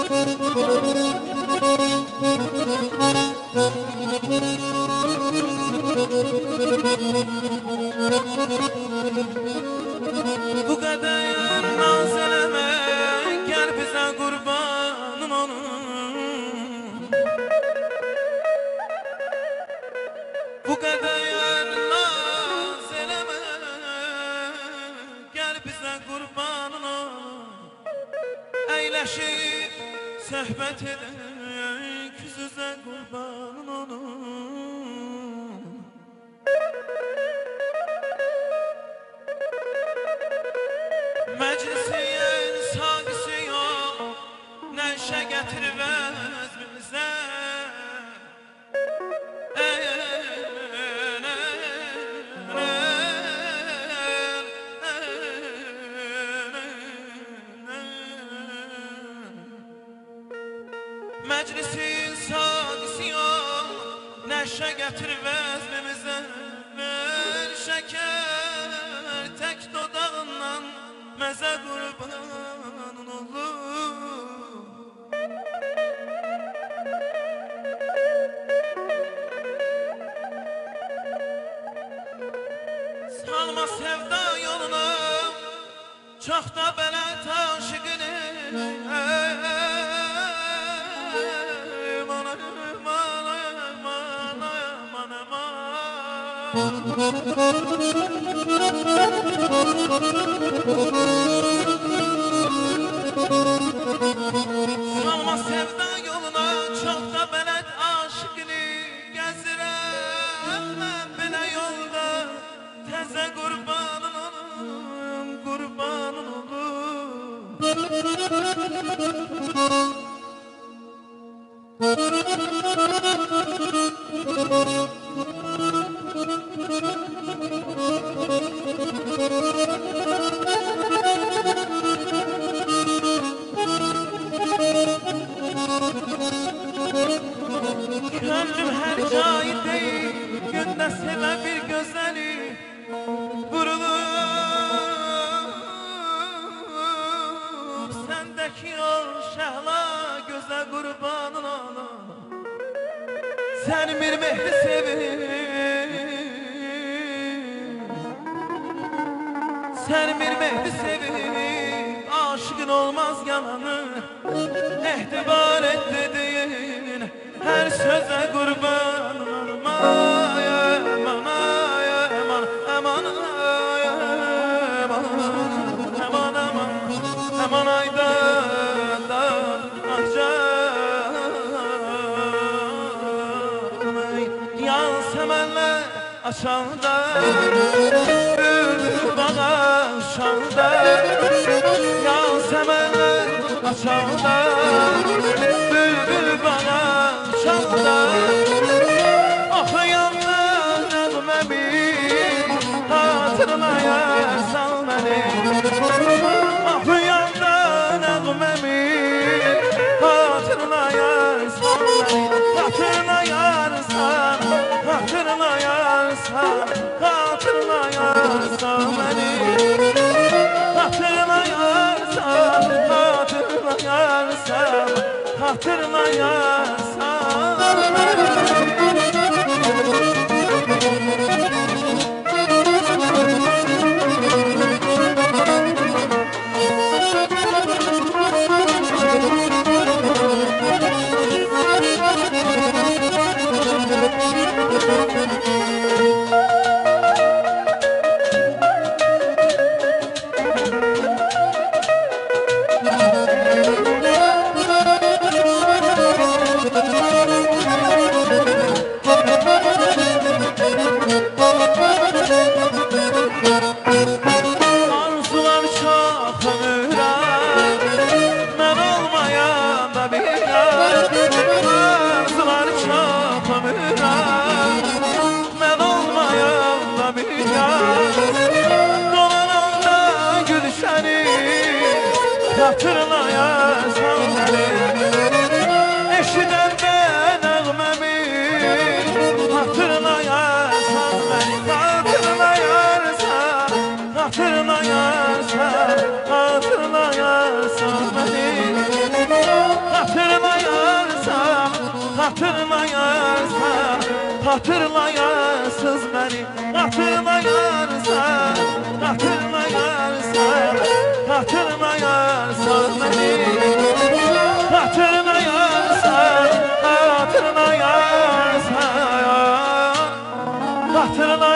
Bu kadar naz eleme, gel bize kurbanım onun. Bu kadar naz eleme, gel bize kurbanım onun. Eyleşip sohbet edek, yüz yüze kurbanım onun. Meclisiyen sagisi yok, neşe getirmez bize. Meclisin sagisi yok, neşe getirmez bize. Ver şeker tek dudağından, meze kurbanın olur. Salma sevda yoluna, çok da belet aşıkını. Aman aman aman aman aman. Salma sevda yoluna, çok da belet aşıkını gezirem ben bile yolda. Teze kurbanın olum, kurbanın olum. Gönlüm her cahil değil, günde seve bir gözeli. Vurulup sendeki o şehla göze kurbanın olam. Sen bir mehdi sevip, sen bir mehdi sevip, aşkın olmaz yalanı. Ehtibar et dediğin her söze kurbanın olma. Aman aman aman aman aman aman aydan ahcan. Yan semenler aşağıda, bülbül bana aşağıda. Yan semenler aşağıda, bülbül bana aşağıda. Oxuyanla nəğməmi, hatırlayarsan məni. Oxuyanda nəğməmi, hatırlayarsan məni. Hatırlayarsan, hatırlayarsan, hatırlayarsan məni. Hatırlayarsan, hatırlayarsan, hatırlayarsan məni. hatırlayarsan, hatırlayarsız beni, hatırlayarsan, hatırlayarsan, hatırlayarsan beni, hatırlayarsan, hatırlayarsan, hatırlayarsan.